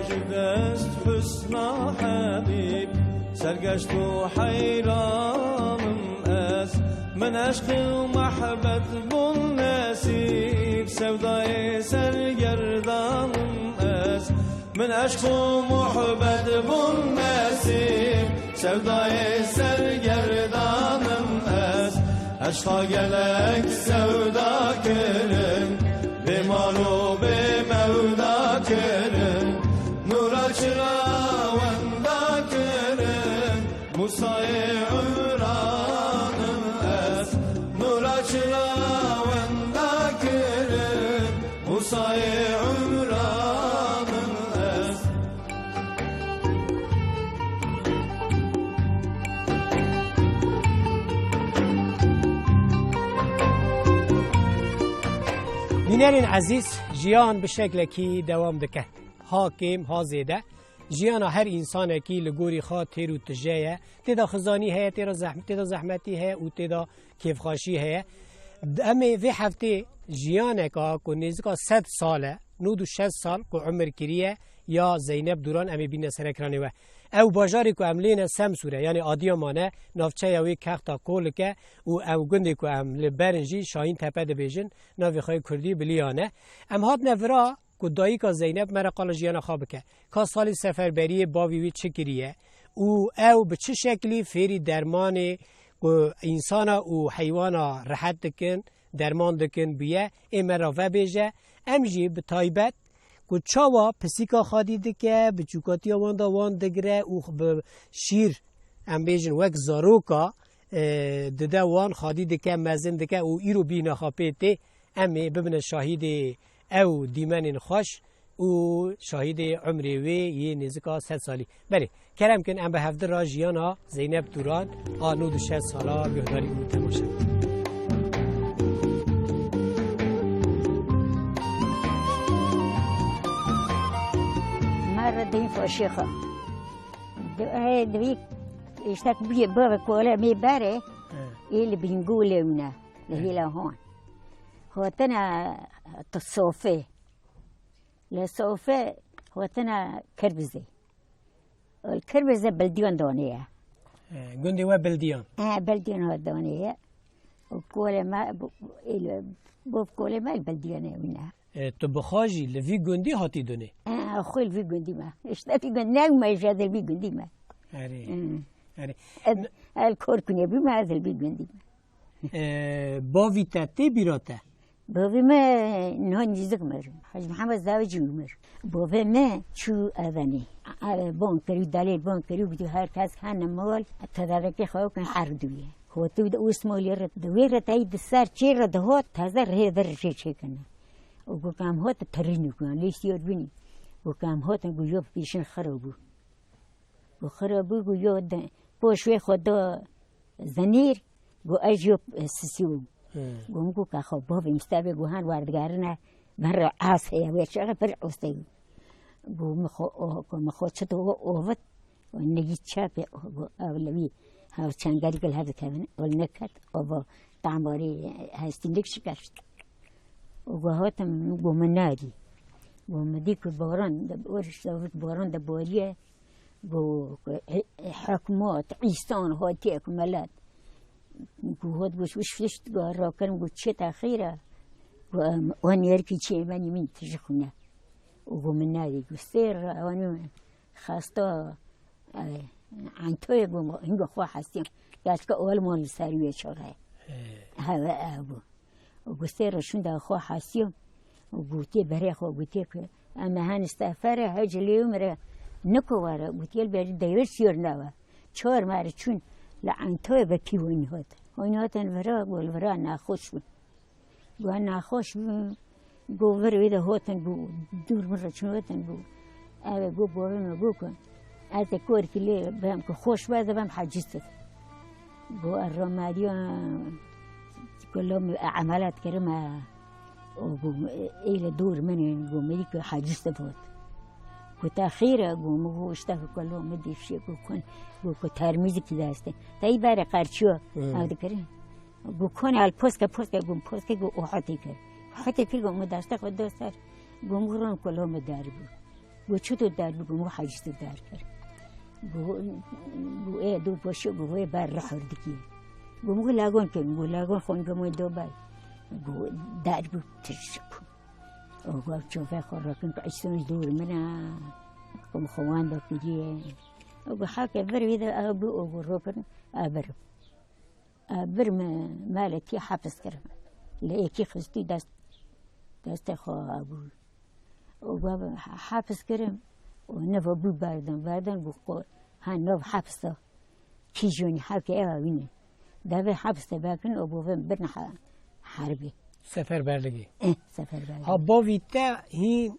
دست حسنا حبیب سرگشت و حیرانم از من عشق و محبت بون نصیب سودای سرگردانم از من عشق و محبت بون نصیب سودای سرگردانم از عشقا گلک سودا کرن به مال و به مودا کرن نورا چرا وندا کرن موسای عمرانم از نورا چرا وندا کرن موسای عمرانم از بینرین عزیز جیان به شکل کی دوام دکه ها کم ها زیده جیان هر انسان کی لگوری خواه تیر و تجایه تیدا خزانی هیا تیدا زحمتی هیا و تیدا کیفخاشی هیا امی وی هفته جیان که نزدیک 100 ساله 96 سال که عمر کریه یا زینب دوران امی بین سرکرانه و او باجاری که املین سمسوره یعنی آدیامانه نافچه یاوی کختا کول که او گندی که امل برنجی شاهین تپه ده بیجن ناوی خواهی کردی بلیانه ام هات نفرا که دایی که زینب مرا قال جیانا خواب که سالی سفربری باوی چه کریه او به چه شکلی فیری درمان که انسان و حیوان راحت دکن درمان دکن بیه امرا و بیجه امجی به تایبت که چاوا پسیکا خادی دکه به چوکاتی وان دگره او به شیر ام بیجن وک زاروکا دده وان خادی دکه مزن دکه او ایرو بینا خاپیته امی ببینه شاهد او دیمن خوش او شاهد عمری وی یه نزدیک 100 سالی بله کرم کن ام به هفته را جیانا زینب دوران آنو 60 سالا بهداری او تماشا دين فاشخة دويك اشتاك بيه بابا كولا مي باري اللي بنقول لنا اللي هي هون هو تنا تصوفي لصوفي هو تنا كربزي الكربزة بلديون دونية قندي وبلديون بلديون هو دونية وكولا ما بوب كولا ما البلديون منها تبخاجي لفي قندي هاتي دوني أخوي في قندي ما إشتا في قندي نعم ما يجاد في قندي ما أري الكور كنيا بما هذا في قندي ما باوي تاتي بيراته باوي ما نهان جزك مر حاج محمد زاوجي مر باوي ما شو أذاني بون كريو دليل بون كريو بدو هر كاس خان مال تدارك خو كان حردويه هو تود اسمه يرد دوير تايد السار شير دهوت هذا هذا شيء كنا وكام هوت ترينو كان ليش يربيني وكام هوت نقول بيشن خربو وخربو يود بوشوي خدا زنير وأجيب سسيو قومكو كخو بابي مستابي جوهان واردگارنا مرة عاصية ويشغل برع وستيو قوم خو شتو أوفت ونجي شابي أولوي هاو شانغاري كل هذا كمان والنكت أو تعماري هاستندك شكاش وهاتم قومنادي ومديك البوران دبورش صوت بوران دبوريه حكمات عيسان هاتيك ملات هاد وش فيش تقارا كان قلت أخيرا وأن يركي شيء ماني من تجخنا وقومنادي قصير وأنا خاصة عن توي قوم هنقو خوا حسيم ياتك أول مال سارية شغال هذا أبو وقصير شون ده خوا حسيم وقلتي بريخ وقلتي أما هنستفره هج اليوم را نكوارا قلتي البيت داير سير نوا شور مار شون لعن توي بكي وينهات الفراغ والفراغ ناخوش قو ناخوش قو فرو إذا هوتن قو دور مرة شون هوتن قو أبا قو بورنا قوكن هذا كور كلي بهم كخوش بعد بهم حاجزت قو الرماديون كلهم عملات كريمة وقو إلى دور مني قو مديك حاجزت فوت كنت أخيرا قو مغو اشتاكو كلهم مدي في شيء قو كتارميزي كده استي تاي باري قارشو هذا كريم قو كون على البوسكا قو أحطي كر قو مداشتاك ودوستار قو مغرون كلهم داربو گو چطور در بگو مو حجز در کرد گو ای دو باشه گو ای بر رحر دکی گو مو لاگون کن گو لاگون خون گو دو بای گو در بگو تشکو او گو چوفه خور رکن که اجتونش دور منه گو خوان دو کدیه او گو حاکه بروید او گو رکن برم مالتی حفظ کردم لیکی خستی دست خواه ابو و حفظ کردم و نو بو بردن بو ها نو حفظ کی جونی حق اوینه دو حفظ باکن و بو برن حربی سفربرلگی سفربرلگی ها با ویتا هی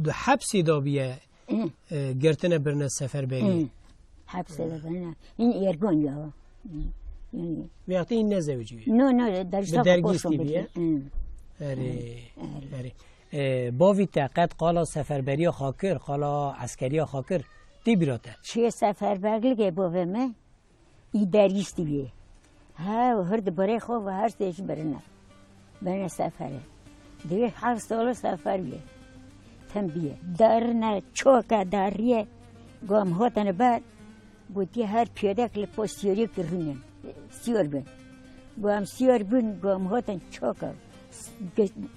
دو حبسی دا بیه گرتنه برنه سفربری حبس دا برنه این ایرگون یا یعنی وقتی این نزوجی بیه نه درگیستی بیه اره با ویتا قد قالا سفربری خاکر قالا عسکری خاکر دی بیراته چه سفربرلگی با ومه ای درگیستی بیه ها و هر دباره خواه و هر سیش برنه سفره دیگه 7 سال سفر بیه تم بیه درنه چوکا داریه گام هاتن بعد بودی هر پیاده کل پوستیوری کرنن سیور بین گام سیور بین گام هاتن چوکا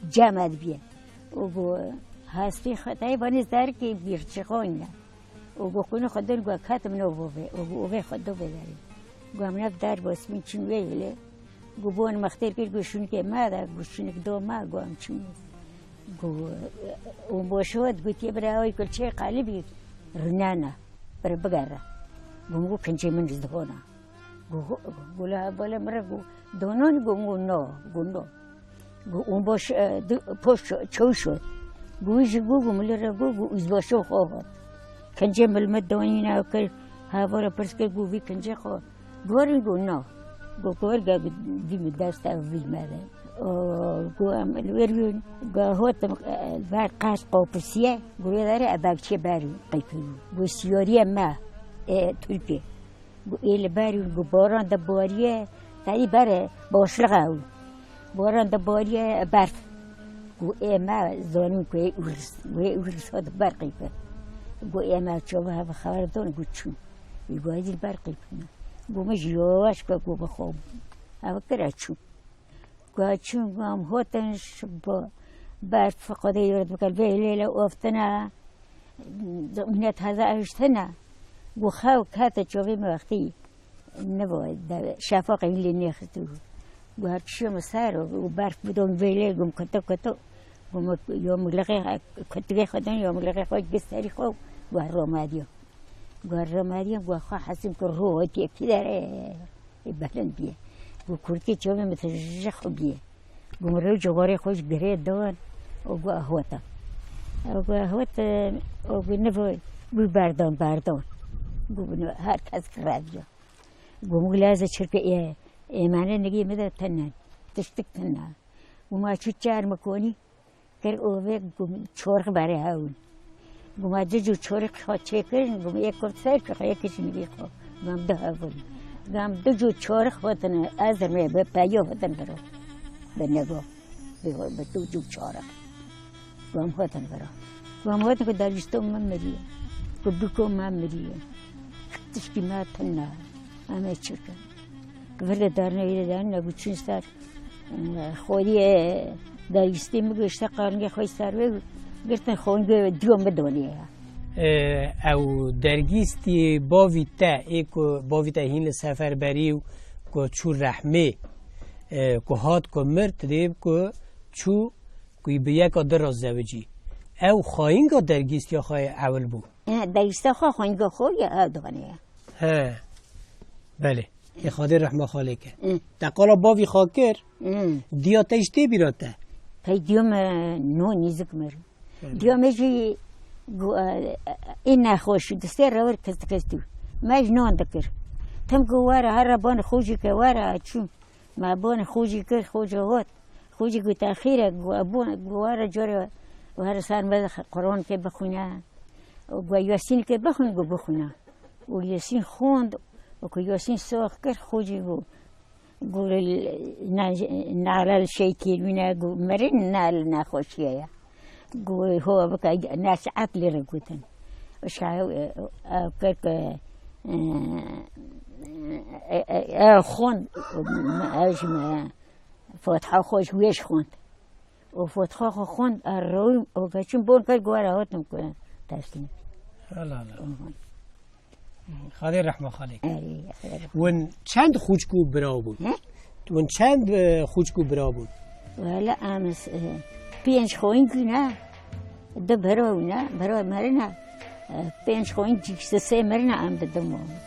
جمع بیه و گو هستی خطای بانیز دار که بیرچه خوینه و گو کنه خودن گو کتم نو بوه و گو اوه خودو بداری گام نف دار باسمین چون ویله گو بون مختار کرد گوشون که ما دا گوشون که دو ما گو هم چون گو اون باشود گو تی برای آوی کل چه قالبی رنانه برای بگره گو مگو کنچه من رزده هونه گو لا بالا مرا گو دونان گو نو گو اون باش پشت چو شد گویش گو ملی را گو از باشو خواه کنچه ملمت دونی نو کرد هاورا پرس کرد گو وی کنچه خواه گوری گو نو گو کور گا دیم دست اویل ماده گو الویرون گو هوتم بار قاس قوپسیه گو داره اباکچه باری قیپی گو سیوری ما ترکی گو ایل باری گو باران دا باریه تایی باره باشلغاوی باران دا باریه برف گو ما زانیم که ورس ها دا بر قیپه گو ما چوبه ها خبر دون گو چون گو ایدیل بر قیپه گو مجیواش گو بخواب او کرا چون گو هم هاتنش با برد فقاده یارد بکل به لیله افتنه منت هزا اشتنه گو خواو که چوبه موقتی نباید شفاق این لی نیختو گو هر کشم سر و برف بدون به لیله گم کتو گو یا ملقه کتگه خودن یا ملقه خود گستری خواب گو هر رامادیو گو خواه حسیم که روح هاتی اکی داره بلند بیه گو کرکی چوبه متجخ بیه گو مرو جواره خوش گره دون و گو احواتا و گو نباید گو بردان گو هر کس کرد بیا گو مگلازه چرکه ایمانه نگی مده تنن تشتک تنن گو ما چو چار مکونی کر اوه گو چورخ باره هاون گو ما جو چورخ خواه چه کرن گو یک کفت سر که خواه یکیش نگی خواه گو هم ده هاون گو هم دو جو چورخ وطن ازر می به پیو وطن برو به نگاه به دو جو چورخ گو هم وطن برو گو هم وطن که دارجستو من مریه گو بکو من مریه تشکی ما تنه همه چرکن ورده دارنه ویده دارنه گو چون سر خودی دارجستی مگوشتا قارنگه خوی سر بگو گرتن خونگه دیوم بدونیه او درگیستی باویتا ایکو باویتا هین سفر بریو کو چو رحمه کو هات کو مرد دیب کو چو کوی بیک در از زوجی او خواهینگا درگیستی یا خواه اول بو درگیستی خواهینگا خواه یا او دانیه ها بله ای خاطر رحمه خاله که تقالا باوی خاکر دیا تشتی بیراته تای دیوم نو نیزک مرد دیوم جی این نخوش دسته راور کستو ماش نان دکر تم گواره هر بان خوشی که واره چون ما بان خوشی کر خوشی هات خوشی که تأخیره گواره جوره و هر سال بعد قرآن که بخونه و یاسین که بخون گو بخونه و یاسین خوند و که یاسین ساخت کر خوشی گو نعلل شیطی لونه گو مرین نعل نخوشیه گوی هوا بکه ناس عقلی رو گوتن شاید کرد خون اجمع فتحه خوش ویش خوند و فتحه خوند روی و بچین بون کرد گواره هاتم کنن تسلیم لا خالی رحمه خالی ون چند خوشکو برا بود ون چند خوشکو برا بود ولی امس پینج خوین کنه ده برا نه برا مرنه پینج خوین جیکس سه مرنه ام ده دمانه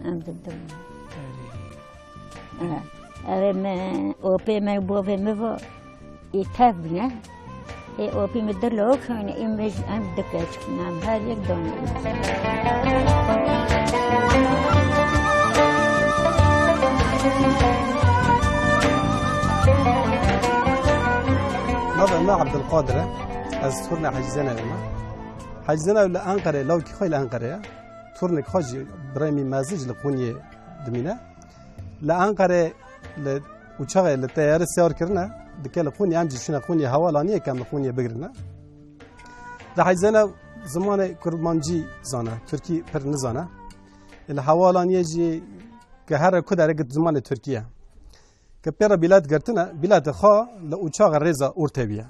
ام ده دمانه اوه من اوپی من بوه میوا ای تف نه ای اوپی من در لو کنه ای مج ام دکش کنم هر یک دانه نظر ما عبد القادر از تورنا حجزنا ولا أنقرة لو كي خيل أنقرة تورنك خاج برايمي مازج لقونية دمينا لأنقرة وشغل للتيار السيار كرنا دكال لقونية أمجد شنا قونية هوالانية كام لقونية بقرنا ده حجزنا زمان كرمانجي زانا تركي پر نزانا الهوالانية جي كهر كده رجت زمان تركيا كبيرة بلاد قرتنا بلاد خا لأوشاغ الرزا أورتبيا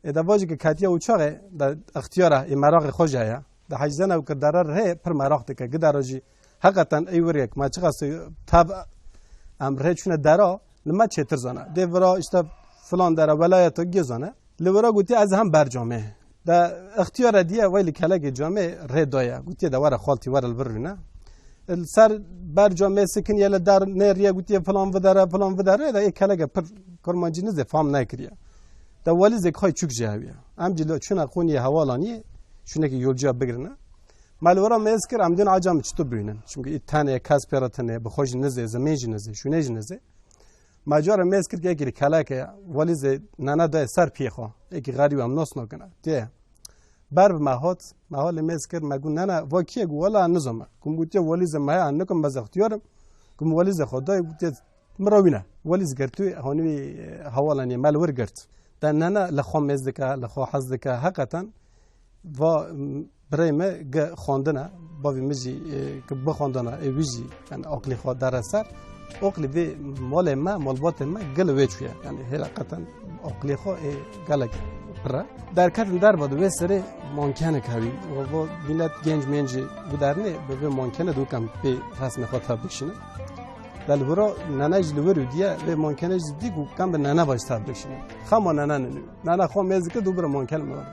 إذا باجي كاتيا أوشاغ ده اختياره إمراغ خوجايا ده حجزنا وكدرر هي پر مراغ تك قدراجي حقيقة أي وريك ما تشخص تاب أمره شنو درا لما تشتر زنا ده ورا إشتا فلان درا ولاية جزانا لورا قلتي از هم برجامه ده اختيار ديه ويلي كلاج جامه ردايا قلتي ده ورا خالتي ورا البرنا السر برجامه سكن يلا دار نريا قلتي فلان وداره ده كلاج پر كرمانجي نزه فهم نكريا ده ولي زك خاي چوك جاويا ام جلو شنو قوني حوالاني شنو كي يولجا بگرنا مالورا مذكر عمدن عجام چتو بينن چونكه الثانيه كاس بيرتنه بخوج نزه زميج نزه شونيج نزه ماجور مذكر كي كي كلاك ولي زي نانا ده سر بيخو اكي غاريو ام نوس نكنا ده بر ماهات ماهال مذكر مگو نانا واكي ولا نظام كم بوتي ولي زي ما انكم بز اختيار كم ولي زي خداي بوتي مروينا ولي زغرتو هوني حوالاني مال ورغرت ده نانا لخو مزدكا لخو حزدكا حقيقتا و برای ما خواندنه با ویمجی که بخواندنه ایویجی یعنی عقلی خود در اثر عقلی وی مال ما مالبات ما گل ویچویه یعنی حقیقتا عقلی خود گلک برا در کتن در بود و سر ممکنه کاری و ملت گنج منجی بودرنه به ممکنه دو کم به رسم خود تبدیشینه ولی برا نناج لورو دیه و ممکنه دیگو کم به ننا باش تبدیشینه خما ننا خو مزیک دو برا ممکنه میاد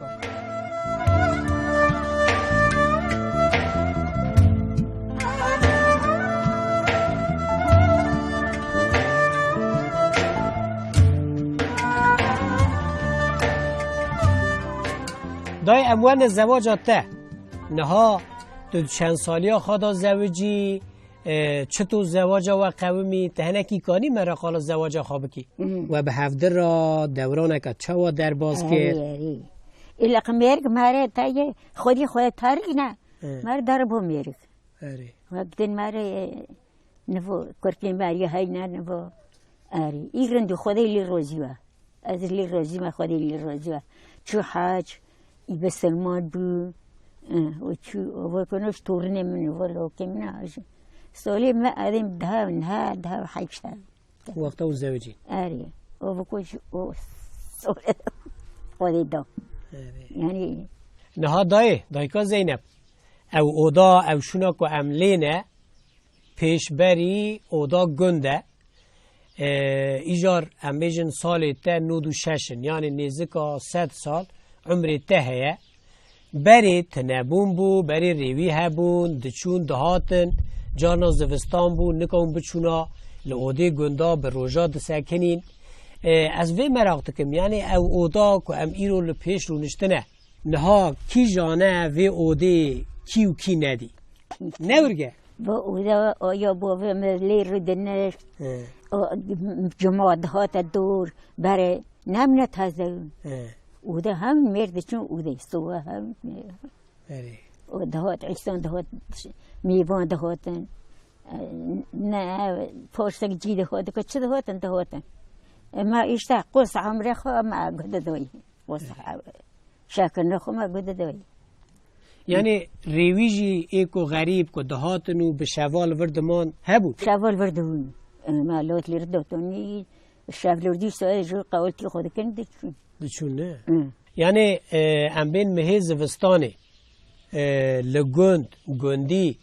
دای اموان الزواج ته نها تو چند سالیا خدا زوجی چطور زواج و قومی تهنکی کانی مرا خاله زواج خواب کی و به هفته را دوران که چوا در باز کرد ایلا کمیرک ماره تای خودی تاریک نه مار در بو میرک وقتی ماره نفو کرکی ماری های نه نفو آری ایران دو خودی لی روزی و از لی روزی ما خودی لی روزی و چو حاج ای بسلمان بو و چو و کنوش تورنه من ولو کم نه سالی ما آدم ده حیش وقت او زوجی آری و بکوش او سالی خودی دا یعنی نها دای که زینب او اودا او شوناک و عملینه پیشبری اودا گنده ایجار امیجن سال ته 96 یعنی نزدیک 100 سال عمر ته هیه بری تنبون بو بری ریوی هبون دچون دهاتن جانا زوستان بو نکون بچونا لعوده گنده به روژا دسکنین از وی مراقت کم یعنی او اودا که ام ایرو لپیش رو نشتنه نها کی جانه وی اوده کی و کی ندی نورگه با اودا آیا با ملی رو دنش جماعت هات دور بره نمونه تازه اودا هم مرد چون اودا سوه هم دهات عیسان دهات میوان دهاتن نه پاشتک جی دهات که چه دهاتن ما ایشتا قص عمره خواه ما گده دوی شکر نخوام گوده دوی یعنی ریویجی ایکو غریب کو دهاتنو به شوال وردمان هبود شوال وردون ما لوت لردوتونی شوال وردی سوال جو قولتی خود کن دچون نه یعنی ام بین مهی زوستانه لگند گندی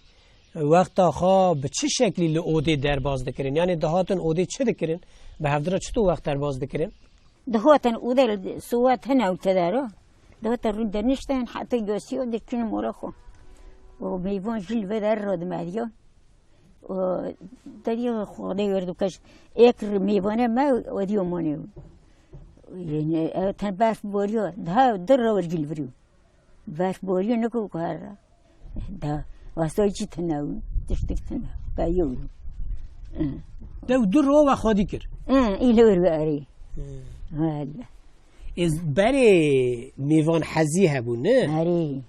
وقتا خواه به چه شکلی لعوده در باز دکرین یعنی دهاتن عوده چه دکرین به هفدره چطور وقت در باز دکرین دهاتن عوده سوات هنو تدارو دهاتن رو درنشتن حتی گوسیو دکرین مورا خو و میوان جل و در راد مدیا و داری خواهده وردو کش اکر میوانه ما و دیو مانه یعنی تن برف بوریو ده در رو جل وریو برف بوریو نکو کار ده واسه چی تناو تشتک تناو کایو دو در رو و خودی کر ایلو رو اری والا از بری میوان حزی هبون نه اری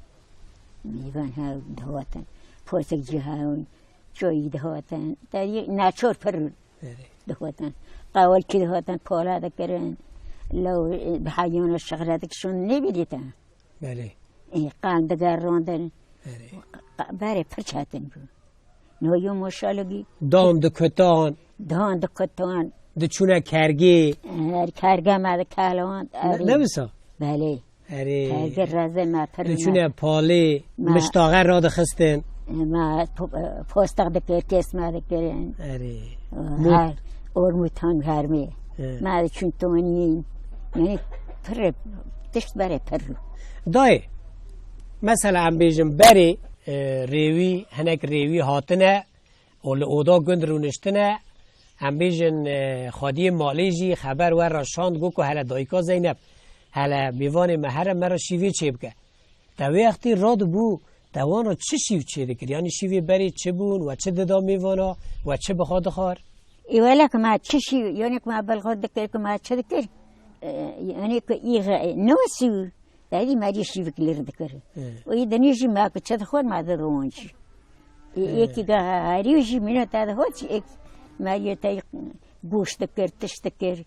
میوان ها دهاتن پرسک جهان چوی دهاتن داری ناچور پر دهاتن قاول کی دهاتن پالا دکرن لو بحیان الشغلات کشون نبیدیتن بله قال دگر راندن بره پرچاتن بو نویو مشالگی دان دکتان دان دکتان دچونه کرگی کرگه ما کالان نمیسا بله اره کرگه رازه ما پر دچونه پالی مشتاقه را دخستن ما پوستق دکر کس ما دکرن اره هر اورموتان هرمی ما چون تونین یعنی پر تشت بره پر دای مثلا ام بیجم بری ریوی هنک ریوی هاتنه اول اودا گند رونشتنه ام بیجن خادی مالیجی خبر ور راشاند گو که هلا دایکا زینب هلا میوان مهر مرا شیوی چه بکه تا وقتی راد بو دوان را چه شیو چه دکر یعنی شیوی بری چه بون و چه ددا میوانا و چه بخواد خار ایوالا که ما چه شیو یعنی که ما بلخواد دکر که ما چه دکر یعنی که ایغه نوسیو دادی ماری شیوی کلیر دکر و ای دنیجی ما که چه دخور ما در روانشی یکی که هریوشی منو تا ده هوچی ایک ماری تا گوش دکر تش دکر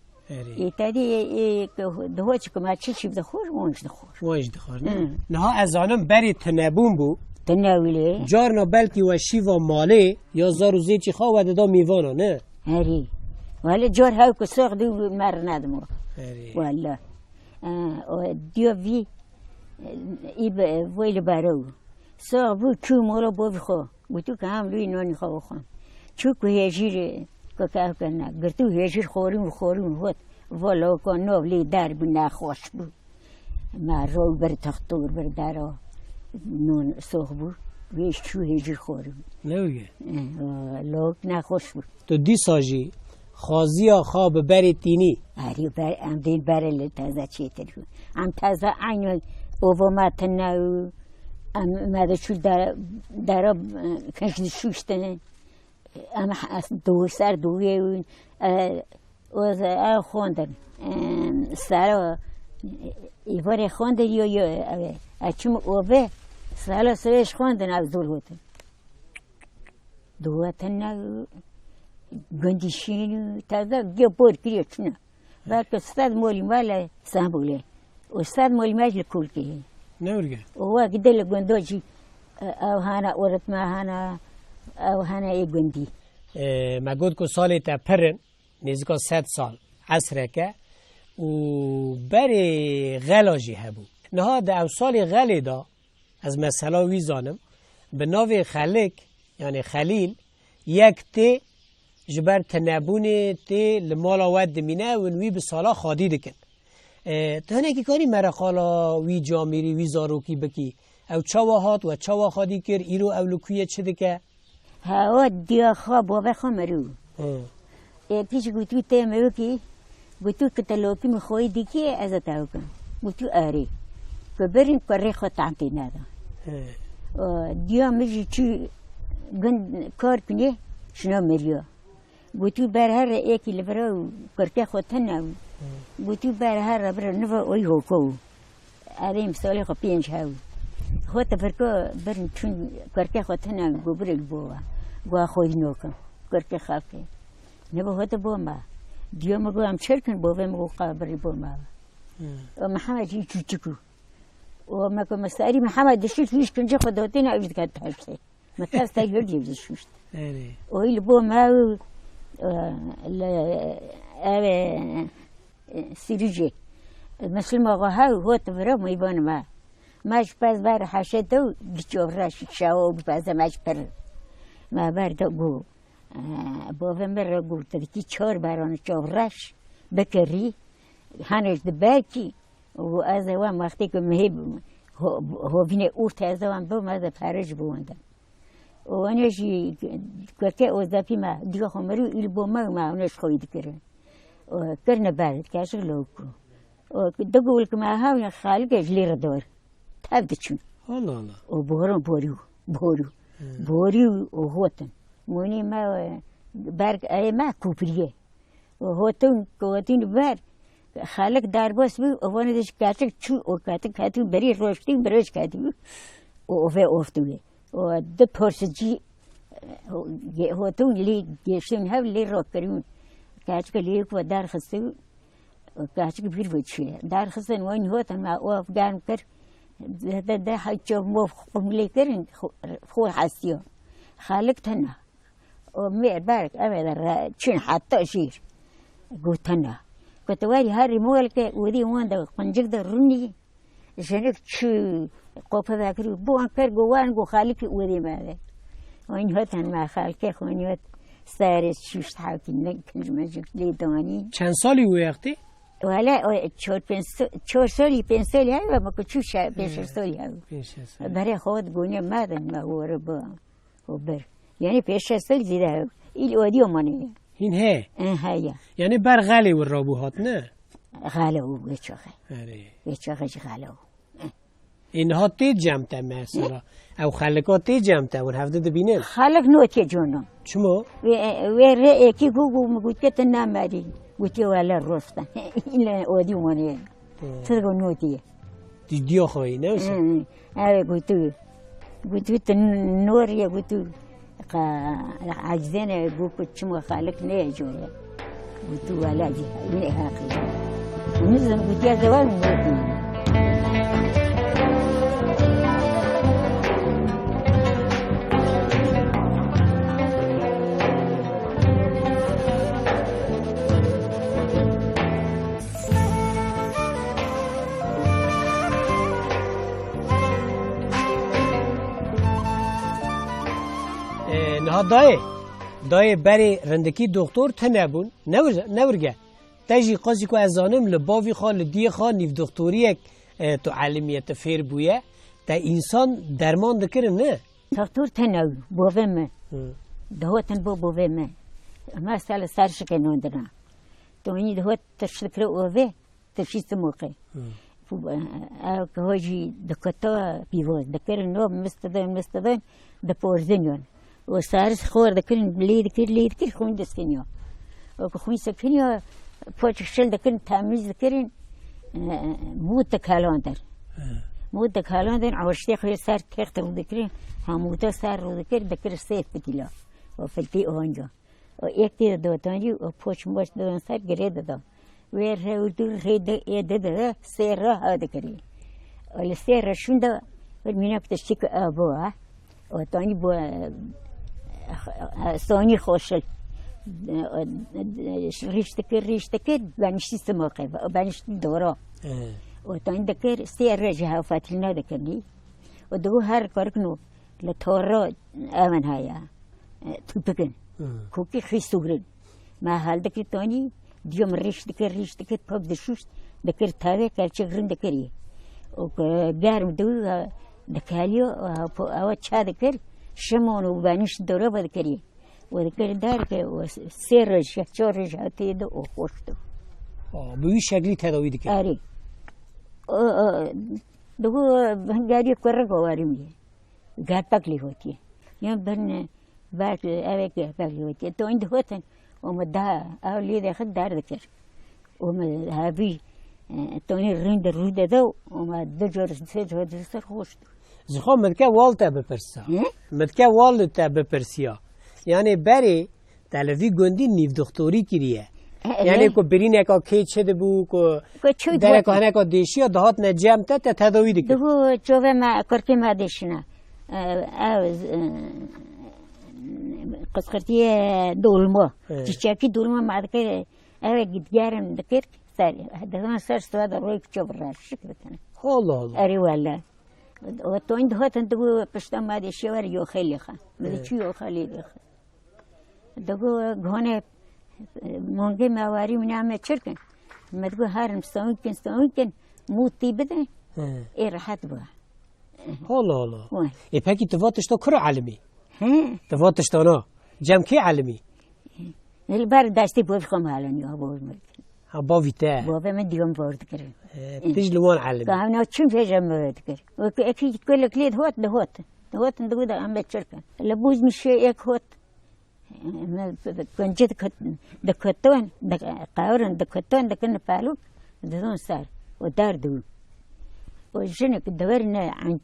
ای تادی ده هوچی که ما چه شیو دخور وانش دخور نه از آنم بری تنبون بو تناوله جارنا بلکی و شیوا ماله یا زارو زیچی خواه و ددا میوانا نه هری ولی جار هاو که ساق دو مر ندمو والا دیو وی ای ویل بارو ساق بو چو مولا بو خو بتو که هم روی نانی خواه خون چو که هجیر که که کنه گرتو هجیر خوریم هات والا که نولی در بو نخوش بو ما رو بر تختور بر درا نون ساق بو ویش چو هجیر خوریم نویه لوک نخوش بو تو دی ساجی خازیا خواب بری تینی آری ام دین بره تازه چیتر ام تازه عین اوما تناو ام ماده چول درا کنش شوشتن ام دو سر دویه از خوندن سر ایوار خوندن یا اچم اوه سال سرش خوندن از دور هاتن دو تناو گندیشینو تازه گه بور کریت نه وقت استاد مولی مال سامبوله استاد مولی ماجل کول کی نورگه و گدل گندوجی او هانا اورت ما هانا او هانا ای گندی ما گفت که سالی تا پرن نزدیک 100 سال عصره که و بری غلاجی هبو نه دا او سالی غلی دا از مثلا ویزانم به ناو خلک یعنی خلیل یک تی جبر تنبونه تی لمالا ود دمینه و نوی به سالا خادی دکن تهنه که کاری مرخالا وی جامیری وی زاروکی بکی او چاوا هات و چاوا خادی کر ایرو اولوکویه چه دکه ها دیا خواب و بخمرو پیش گوتو تی مرو کی گوتو کتلوکی مخوی دیکی از تاو کن گوتو آری که برین کاری خود تعمتی ندا دیا مجی چی گند کار کنه شنا مریا گوتو بر هر ایکی لبرو کرته خود تنو گوتو بر هر بر نو اوی هوکو آدم سالی خو 5 هاو خود فرکو برن چون کرته خود تنو گو برگ بوا گو خود نوکم کرته خافه نبا خود بوا ما دیو مگو هم چرکن بوا مگو قابری بوا ما محمد جی چوچکو و ما که مستعری محمد دشت ویش کنجا خداتی نعوید که تحبسه متاز تا یور دیو دشت و ایل بو ما سیروجی مثل ما قهوه هو تبرم میبان ما ماش باز بار حشد و گچور راش شاو باز ماش پر ما برد گو بابا مر گو تدکی چهار باران چهارش بکری هنوز دباکی و از وام وقتی که مهیب هو بینه اوت از وام با ماذا فرج بوندم و آنجی که اوزدی ما دیگه خمرو ایل با ما آنش خوید کرد و کرن بعد کاش لوکو و دقول که ما هاون خالق جلیر دور تابدچون الله الله و بورم بوریو و هوتن مونی ما برگ ای ما کوپریه و هوتن کوتین بر خالق درباس بی و وانه دش کاتک چو و کاتک بری روشتی برش کاتی و فه افتوی و د پرسجی هوتن لی گشتن هاو لی رو کریون کاتک لی کو در خستو کاتک بیر وچه در خستن وان هوتن ما او افغان کر ده حجو موف قملی کرن خو حسیو خالق تنه و می بارك أبدا شن حتى شير قلت أنا كنت واري هاري مولك ودي واندا قنجك ده رني جنك شو قوف ذاكري بوان كر جوان جو خالك ودي ماذا وين هتن مع خالك وين هت سارس شو حاكي لك ماجيك لي دواني چند سالی وقتی؟ ولا چهار سالی پنج سالی هاي ما كنت شو شا پنج سالی هاي برای خود گونی مادن ما هو ربا وبر يعني پیش سال زیده ایل ودیو منی این هه هيا یعنی بر غلی و رابوهات نه غالو بچخه آره بچخه غالو اینها تی جمع مثلا او خلقات تی جمع و هفته دبینه خلق نوتی جونم چمو و رأی کی گوگو مگوت که نامری گوتی ولا رفته این ودیو منی ترگو نوتی دیو خوی نه آره گوتو تنور یا گوتو عجزنا بوكو تشمو خالك نيجويا قلت ولا دي من هاقي ونزل قلت يا زوال موتي نه دای بری رندکی دکتر تنبون نورگه تجی قاضی کو ازانم لباوی خال دی خال نیف دکتری تو علمیت فیر بویه تا انسان درمان دکره نه دکتر تنو بووم دهوتن بووم ما سال سرش کنون درنا تو اینی دهوت تشکر اوه تشیست موقع که هجی دکتا بیوز دکر نو مستدن دپورزنیون و سارس خور دکن لید کر خون دستنیا و که خون سکنیا پوچشل دکن تمیز دکرین موت کالاندر عوشتی خیر سر تخت رو دکرین هموتا سر رو دکر سیف بتیلا و فلتی آنجا و یک تیر دوتانجی و پوچ موش دادن سر گره دادم ویر رو دور خیده ایده داده سیر را ها دکری ولی سیر را شونده و مینا کتشتی که آبوه و تانی با ثاني خوشل ريش تكر بانشتي سماقي بانشتي دورا وتان دكر سير رجها وفاتلنا دكرني ودو هر كاركنو لتورا امن هيا تبكن كوكي خيسوغرن ما حال دكر تاني ديوم ريش تكر باب دشوش دكر تاوي كالشغرن دكري وكارم دو دكاليو او تشا دكر شمون و بانش دوره بود کری و دکر دار که و سرش چارش هاتی دو و خوشتو به این شکلی تداوی دکر آره دو هنگاری کره گواری میه گار پکلی ہوتی یا برن باک اوه که پکلی ہوتی تو این دوتن و مده اولی دخل دار دکر و هابی تو این رند روده دو و دو جور سر خوشتو زخم مدکه والتا بپرسا مدکه والتا بپرسیا یعنی بری تلوی گندی نیف دکتری کریه یعنی کو برینه کا کی چه دبو کو در کو هنه کو دیشی دهات نجام ته تداوی دکه دو جوه ما کرکی ما دیشنا قصقرتی دولما چیچکی دولما ما دکه اوه گیدگارم دکر سری دهان سر سواد روی کجا برش بکنه الله الله اری والا و تو این دهات دو پشتم ما دیشی ور یو خیلی خا مدی چی یو خالی دیخ دو گونه مونگه مواری منامه چرکن مدگو هرم سویکن موتی بده ای راحت با الله الله ای پاکی تواتش تو کرو علمی تواتش تو نه جمع کی علمی البار داشتی بود خم علمی ها بود با ویته بابا من دیگم وارد کرد تیج لوان علمی کامنا چون فیجم وارد کرد و اکی کل کلید هات ندگو دا ام بچرکن لبوز میشه یک هات کنجد دکتون قارن دکتون دکن پالوک دون سر و دردو و جنک دورنا عن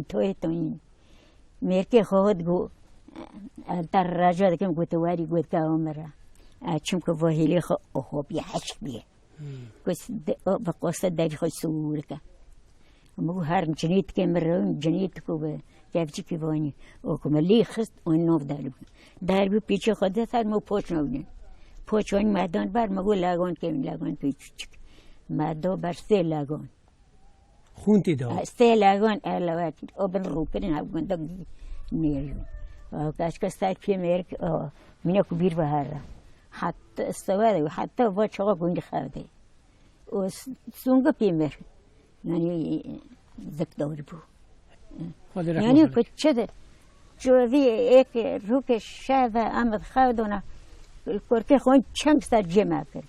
توی تونی میرکی خود گو در راجع دکم گوتواری گوت که عمره چون که وحیلی خو بیاش بیه کس بقصد داری خود سور که مگو هر جنیت که مرون جنیت کو به جابچی کی وانی او کملی خست اون نو دارو پیچه خود سر مو پوچ نودن پوچون مادان بر مگو لاگون که لاگون پیچ مادو بر سه لاگون خونتی دا سه لاگون الوات او بن رو کردن افغان دگ میریو او کاش کستای پی میرک مینا کبیر بهاره حتی استواره و حتی با چقا گوند خورده و سونگ پی میر یعنی زک دور بو یعنی کچه ده جوی ایک روک شاید آمد خودونه کرکی خون چند سر جمع کرد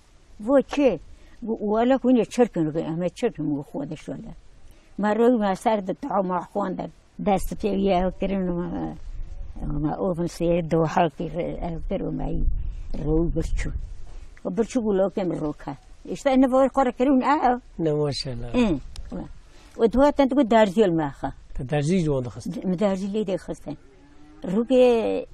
و چه والا کنی چرکن رو همه چرکن مو خودش ولی ما روی ما سر دتعو خواندن دست پیویه کردن ما اوفن سیر دو حلقی کرد مایی روی برچو گلو کم روکه اشتا اینه وای خورا کردن نه ماشاءالله و دو تن تو درزیل ماخه درزی جوان دخست مدرزی لیده خستن روکه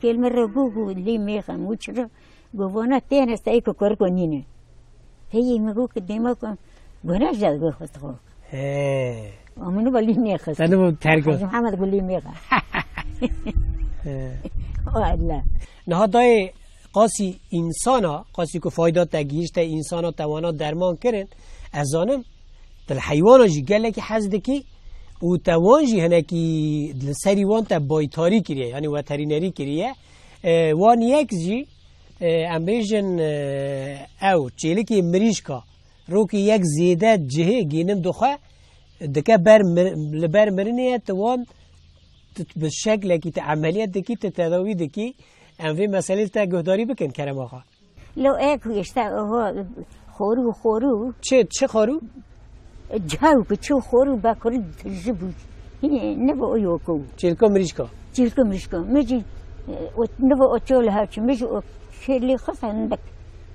کلمه رو گو لی میخم موچرا گوانا تین است ای که کار کنینه هی میگو که دیما کن گناه جد گو خست خو آمینو بالی نیخست تنو ترگو محمد گلی میخم والله نه دای قاسی انسانا قاسی که فایده تگیشت انسانا توانا درمان کرن از آنم دل حیوانا جی گله که حزده کی و توان جی هنه کی دل سری وان تا بایتاری کریه یعنی وترینری کریه وان یک جی امریجن او چیلی که مریش کا رو که یک زیده جهه گینم دخواه دکه لبر مرنیه توان به شکل که عملیات دکی تداوی دکی انوی مسئله تا گهداری بکن کرم آقا لو ایک ویشتا خورو چه خورو؟ جاو که چه خورو با کرد تجربه نبا اویوکو چیلکو مریشکا میجی نبا اوچول هاوچی میجی شیرلی خست هندک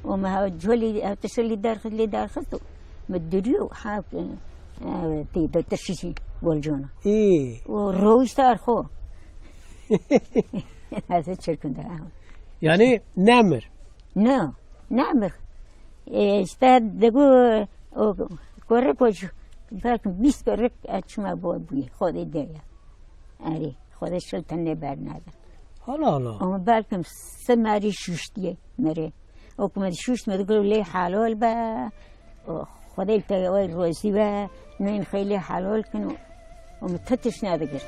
و ما ها جولی تشلی دار خستو مدریو حاک تیدا تشیشی والجونا و رویشتار خو هذا چرکن ده یعنی نمر نه نمر استاد دگو کره کوچ بلکه 20 کره اچما بودی خودی دیا آره خودش تنه برنده حالا اما بلکه سماری شوشتیه مره او که شوشت مدگو لی حلال با خودی تای روزی و نه خیلی حلال کنو و متتش ندگر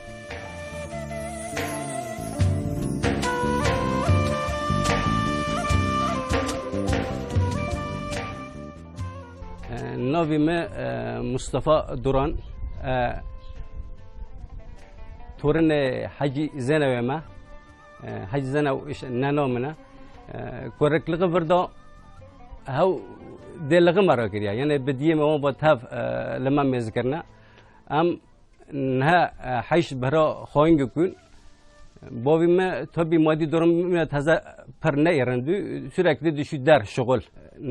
ناوی ما مصطفى دوران تورن حجي زنوي ما حجي زنو إيش نانومنا كورك لغة بردا هاو دي لغة مرة كريا يعني بديه ما هو بتهاف لما مذكرنا نها حيش برا خوين يكون بابي ما تبي مادي دورم من هذا برنا يرندو sürekli düşü der şغل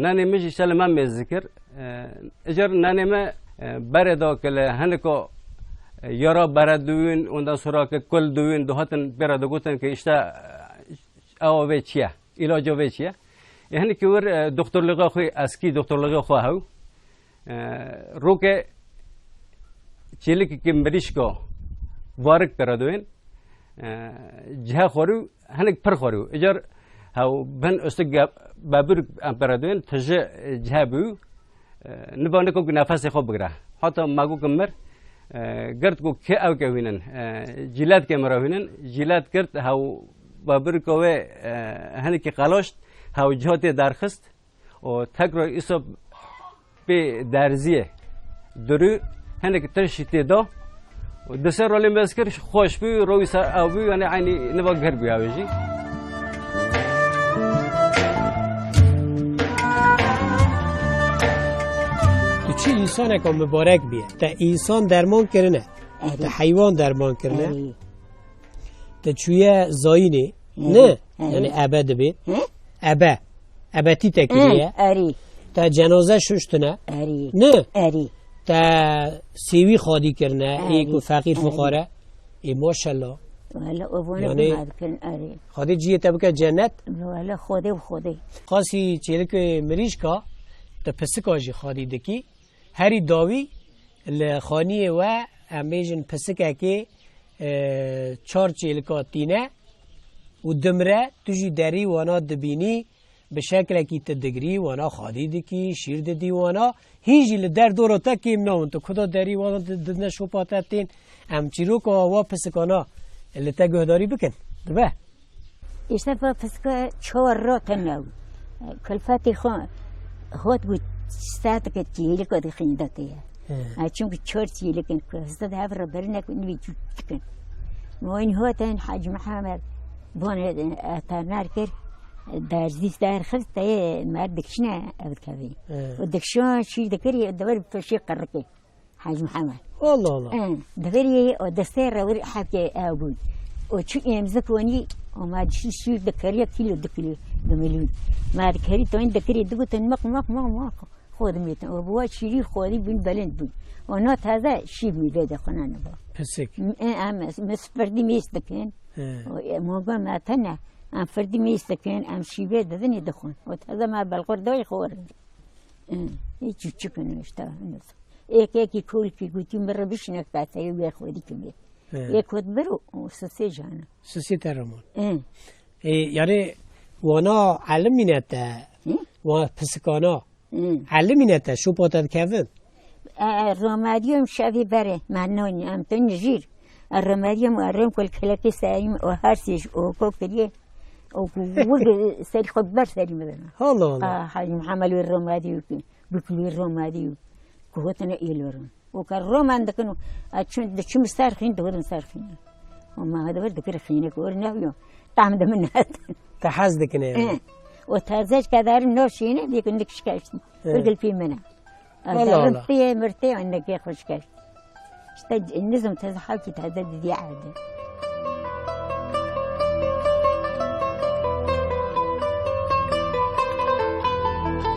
ناني مش شلما مذكر اجر ناني ما بردا كله هنكو yara beredüğün ondan sonra ki kol düğün dohatın berede guten ki işte av ve çiye علاج ویچیه یعنی که ور دکترلگاه خوی اسکی دکترلگاه خو هاو رو که چیلی که مریش کو وارک پردوین جه خورو هنگ پر خورو اجار هاو بن استگ بابر پردوین تجه جه بو نبانه کو نفس خو بگره حتی ماگو کمر گرد کو که او که وینن جیلات که مرا وینن جیلات کرد هاو بابر کوه هنگ که قلاشت هاو جهات درخست و تکرار ایسا به درزیه درو هنگ ترشیتی دا و دسر رولی مذکر خوش بی روی سر او بی یعنی عینی نبا گر بی آویجی تو چی انسان که مبارک بیه تا انسان درمان کرنه تا حیوان درمان کرنه تا چویه زاینه نه یعنی ابد بید ابتی تکریه تا جنازه ششتنه نه تا سیوی خادی کرنه ایک فقیر فقاره ای ماشالله یعنی خادی جیه تبکه جنت ولی خوده خاصی چیلی که مریش که تا پسکا جی خادی دکی هری داوی لخانیه و امیجن پسکه که چار چیلی که تینه و دمره تجی دری وانا دبینی به شکل کی تدگری وانا خادی دکی شیر دی وانا هیچ لدر دورو تکیم نون تو خدا دری وانا ددن شوپاتتین ام چیرو کو وا پسکانا اللي تگهداری بکن دربه اشتفا پسکا چهار را تنو کلفتی خان هات بود ستات که چیلی که دخین داته چون که چهار چیلی کن که استاد هفر برنک نوی چکن ما این هاتن حاج محمد بانه اترنار کرد در زیست در خست تای مرد دکشنه ابد کبی و دکشان شیر دکری دور بتوشی قرقه حاج محمد والله والله دکری و دسته روی حکی آبود و چون امزک ونی و ما شیر دکری کیلو دکلی دمیلون ما دکری تو این دکری دو تن مق خود میتن و بوا شیری خودی بین بلند بود و نه تازه شیر میده خنان با پسک مسفردی میست دکن و موقع ما تنه ام فردی میست کن ام شیبه دادنی دخون و تازه ما بلغور دوی خورن هیچ چکن نشته یکی کول کی گویی مرا بشنک پاتایی بیا خودی کمی یک ود برو سسی جانا سسی ترمون یعنی وانا علمینته و پسکانا علمینته شو پاتد کردن رامادیوم شوی بره منانی ام تو نجیر الرماديوم وأرم كل كلاكي سايم وهارسيش وكوكريه وقول سري خد بر سري مثلا الله حاج محمد الرمادي بكل الرمادي كوتنا إيلورن وكالروم عندكنو أتشون دشوم سارخين دورن سارخين وما هذا برد كره خينك ورنا يوم طعم ده من هذا تحز دكنا وتهزج كذا نوشينه بيكون لك شكاش برجل في منها والله مرتي عندك يا خشكاش النظم تزحف تهدد دي عادة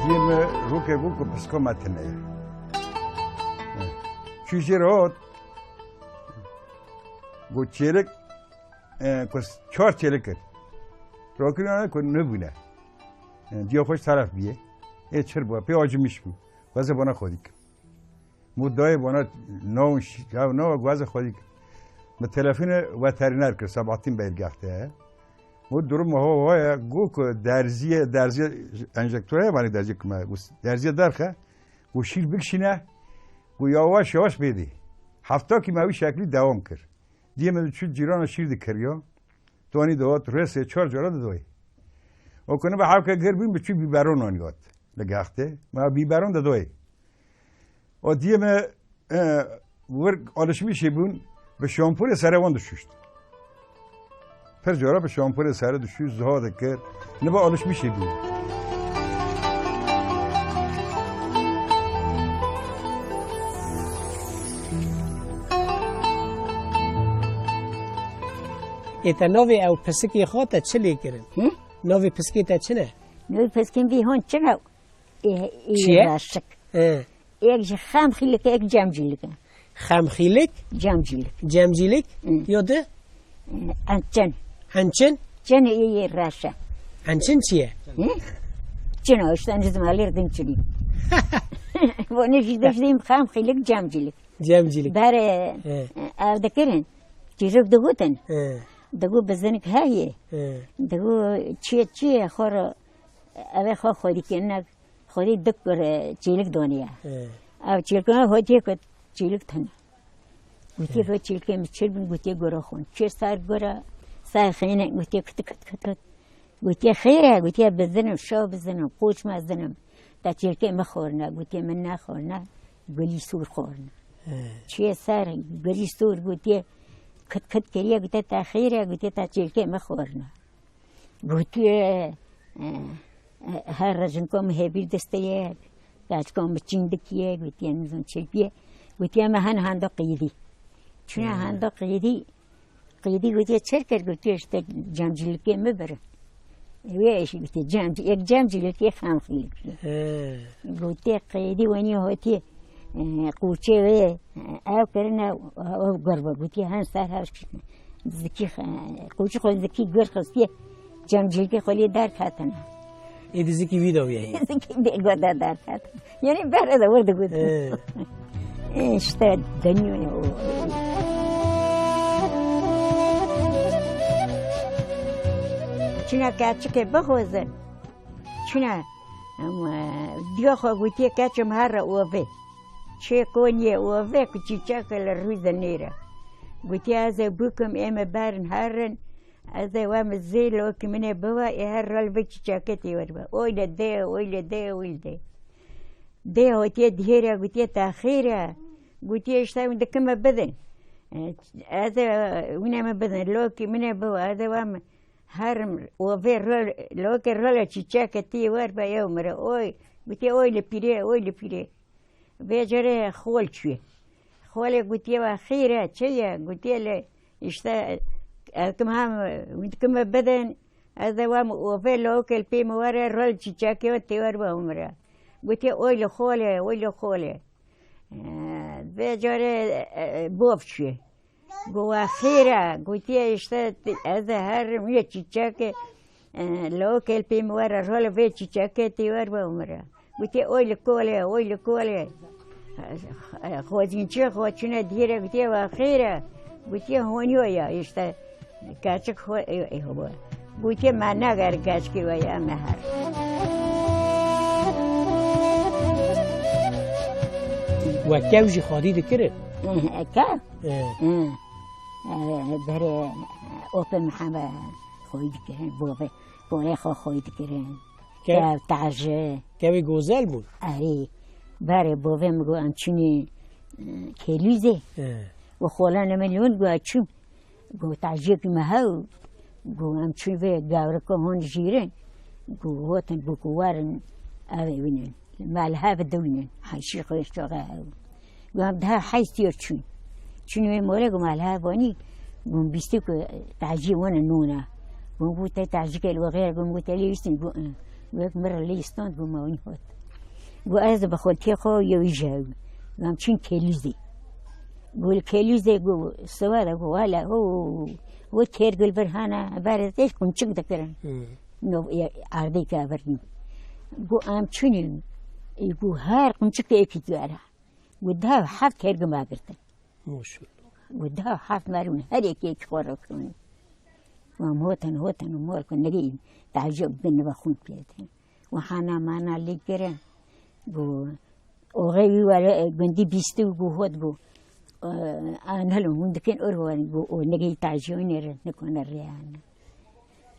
ديم روكي بوكو بسكو ماتنية شو جيرات قو تشيرك كوس چهار چيرك روكي أنا كون نبونه ديو خوش طرف بيه إيه چر بوا بي آجميش بو واسه بنا خوديك مدعی بنا نو گواز خودی به تلفن وترینر که سبعتین بیرگخته مد درم هوا گو که درزی انجکتوره ولی درزی کم درزی درخه گو شیر بکشینه گو یواش بیدی هفته که موی شکلی دوام کرد دیگه من چون جیران شیر دکریا توانی دوات رسه چهار جرا دوی و کنه به حال که گربیم به چون بیبرون آنیات لگخته ما بیبرون دوی و دیگه ور alışmış ibun به شامپور سروان düşüştü. پر جورا به شامپور سر düşüş زها دکر نبا alışmış ibun. ایتا نوی او پسکی خواهد چلی کرن؟ نوی پسکی تا چنه؟ نوی پسکی بی هون چنه؟ چیه؟ یک خمخیلک یک جمجیلک. خمخیلک؟ جمجیلک. جمجیلک؟ یاده؟ انچن. انچن؟ چن یه راشه. انچین چیه؟ چنا اشتن زمالی ردن چلی و نجیدش دیم خام خیلی جام جلی جمجیلی باره او دکرن چیزک دگوتن دگو بزنک هایه دگو چیه خور اوه خواه خودی که نگ خودی دکر چیلک دانیه او چیلکنا هوتیه که چیلک تنه گوتی رو چیلکه میچل بین گوتی گورا خون چه سر گورا سر خینه گوتی کت کت کت گوتی خیره گوتی بزنم شو بزنم قوچ مزنم تا چیلکه مخورنه گوتی من نخورنه گلی سور خورنه چیه سر گلی سور گوتی کت کت کریه گوتی تا خیره گوتی تا چیلکه مخورنه گوتی هر رجن کم هبیر دستیه تاج کم چندکیه گوتی نزون چلپیه گوتی ما هندا قیدی چون هندا قیدی گوتی چر کرد گوتی اشته جمجیلکی مبره ویش گوتی یک جمجیلکی خام خیلی گوتی قیدی ونی هاتی قوچه و او کرنا او گربه گوتی هن سر هاش زکی قوچه خود زکی گر خستی جمجیلکی خالی در کاتنه ایدی زکی ویداویه زکی بیگوده در کاتنه یعنی برده ورده گوتی işte dönüyor. Çina kaçık bakhozen. Çina diyor ki kaçım her ove. Çe konye ove küçükler rüzanera. Guti az bukum eme barn harren az vam zelo kimine baba her ralbe çiçaketi var. Öyle de. ده هوتيه دهيرة قوتيه تأخيرة قوتيه اشتاي من دكما بدن هذا وين ما بدن لوكي من بوا هذا وام هرم وفي رول لوكي رول تشاكة تي واربا يوم را اوي قوتيه اوي لبيري بيجري خول شوي خولي قوتيه واخيرة شيا قوتيه ل اشتا كما هم من دكما بدن هذا وام وفي لوكي البي موارا رول تشاكة تي واربا عمره قلت اويلو خولي بجاره بوفشي قوا خيرا قلت اشتات هذا هرم يا تشاكه لو كل بي مورا رول في تشاكه تيور بمرا قلت اويلو كولي خوازين شي خوچنا ديره قلت واخيرا قلت هونيو يا اشتا كاچك هو هو قلت ما نغر كاچكي ويا مهر و کاوجی خادی دکرد كاف بري اوبن محمد خويد كرين بوفي خويد كرين كاف تعجي کاوی گوزل بود اي بري بوفي مگو انچوني كيلوزي وخولانا مليون گو اچون گو تعجي كما هاو گو انچون في گاوركو هون جيرين گو هوتن گو كوارن اوي وينين مال هذا الدولين حيشي خويش تغاو قام ده حيث يرشون شنو مورا قام على هذا قام بيستوك تعجي وانا نونا قام قلت تعجي كل وغير قام قلت لي يستن قلت مرة لي يستن قام وين هات وأنا بخوتي خو يوجاو قام شن كيلوزي قول كيلوزي قول سوالا قول هو تير قول برهانا بارد ايش كنت شق ذكرن نو عرضي كابرني قام شنو يقول هار كنت شق ايكتوارا ودها حفت كيرجع ما قرتن موش ودها حفت مارون هر يكيك خوركون وموتن ومول كن نجيم تعجب بن بخون بيتين وحنا معنا اللي كرن جو وغيري ولا بندي بيستو جو هود جو أنا لهم مندكين أروان جو ونجي تعجبني نكون الريان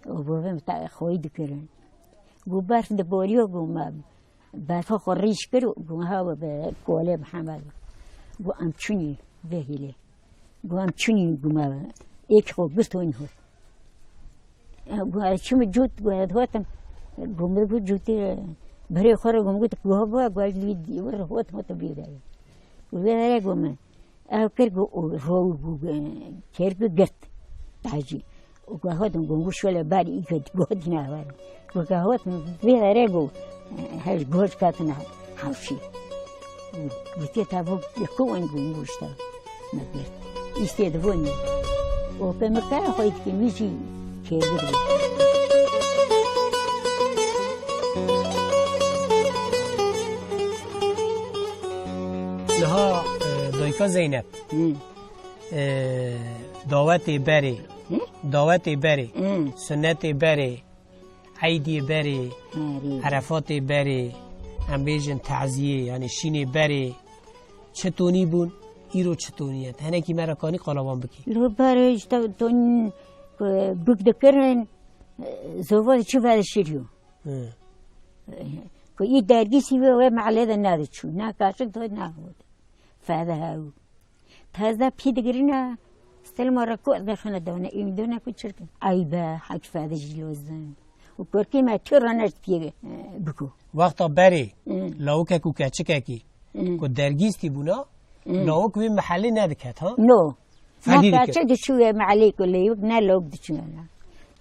وبوهم تاع خوي دكرن جو بارف دبوريو جو ما بافا خوريش كرو هوا بقولي محمد قو أمشوني بهيلي قو أمشوني قو ما إيك خو قرتوني هو قو أشوم جوت قو هذوتم قو مرقو جوتي بري خورا قو مقول قو هوا قو أجلي ورا هوت بيدا قو بيدا قو ما أو كرقو هو قو كرقو قرت تعجي وقو هوتم قو شولا باري إيكد قو هدنا باري قو هوتم بيدا قو هاش جوش كاتنا حوشي قلت تابو يكون قنبوشتا ما قلت يستيدفوني وفي مكان خويت كميجي كيبري نها دایکا زینب دعوت بری دعوت بری سنت بری عیدی بری عرفات بری هم بیجن تعزیه یعنی شینی بری چطونی بون ایرو چطونیه هنه کی مرکانی قلوان بکی لو برش تون بک دکرن زواد چه بعد شریو که این درگیسی و معلد نداشت چون نه کاشک داد نبود فهذا هاو تازه پیدگرینه استلم رکوع دخنه دونه این دونه کچرکن ای با حق فهذا جلوزن و کرکی ما چرا نشد پیه بکو وقتا بری لاوکه کو کچکه کی کو درگیستی بونا لاوک وی محلی ندکت ها نو فهدی ما دکت کاشک شوی معلی کلی یک نه لوگ دچونه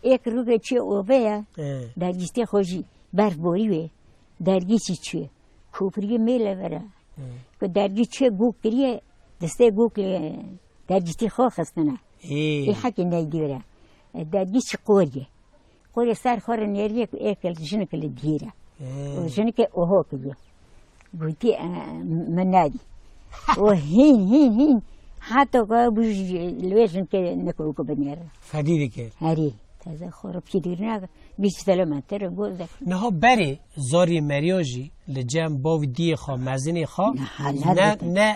یک روگه چی اوبه درگیستی خوشی برف باری وی درگیسی چیه کوپری میله وره که درگیس چیه گوک کریه دسته گوک درگیستی خواه خستنه ای حکی نیدیره درگیس قوریه سر خور نیریه که ایکل جنکل دیره و جنکل اوها کلیه گویتی من نادی و هین حتی که بوش لویشن که نکو که بنیره فهدی دکت هری تازه خورب پیدگرنه بیش سلامتر بوده نها بری زاری مریاجی لجم باوی دی خوا مزنی خوا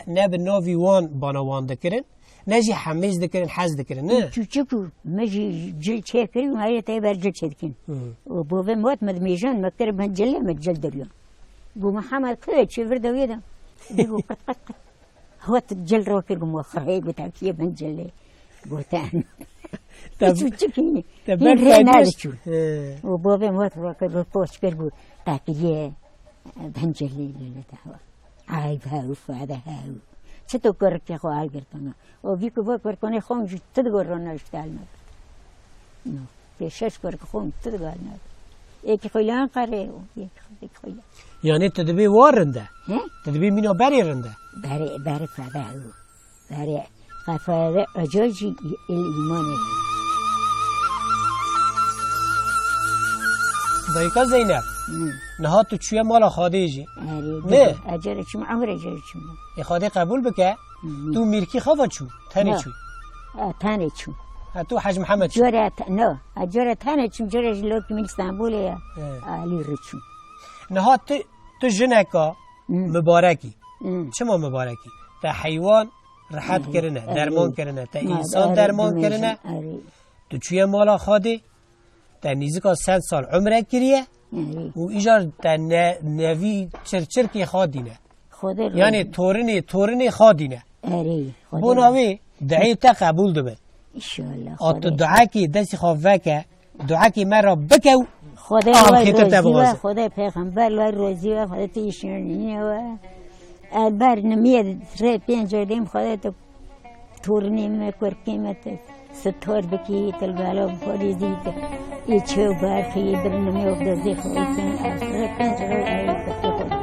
نه به ناوی وان بانوان دکرن نه جی حمیز دکرن حز دکرن نه چوچکو مجی جل چه کری و هایی تایی بر جل چه دکن و بوه موت مدمیجان مکتر من جله مجل دریان بو محمد که چه ورده ویدم بگو قط قط قط هوت جل رو کرگم و خواهی گو تاکیه من جله بوتان چوچکی این ری نداشتو و بوه موت رو کرگو پوست کرگو تاکیه من جله لیلتا ای بهاو فاده هاو چطور کار که خواه گرتونه و بیکو با کار کنه خون جو تدگور رو نشتال نده پیشش کار که خون تدگور نده یکی خیلیان قره و یکی خیلیان یعنی تدبی وار رنده تدبی مینا بری رنده بری فاده هاو بری فاده اجاجی ایمانه دایکا زینب نها تو چوی مالا خاده جی نه اجاره چون عمر اجاره چون ای خاده قبول بکه تو میرکی خواه چون تنی چون تنی چون تو حج محمد چون جوره نه اجاره تنی چون جوره جلوکی من استانبوله علی رو چون نها تو جنکا مبارکی چما مبارکی تا حیوان راحت کرنه درمان کرنه تا انسان درمان کرنه تو چوی مالا خاده تا نیزکا 100 سال عمره کریه و ایجار تا نوی چرچر که خادینه یعنی تورنی خادینه بوناوی دعای تا قبول دوبه آت دعا که دستی خواه که دعا که من را بکو خدای روزی و خدای پیغمبر و روزی و خدای تیشونی و البر نمیاد ری پینجردیم خدای تو تورنی مکرکیمت ستور بکی تلگالا بخوریزی ای چه برخی برنمی افتازی خواهی کن از ری پینجردیم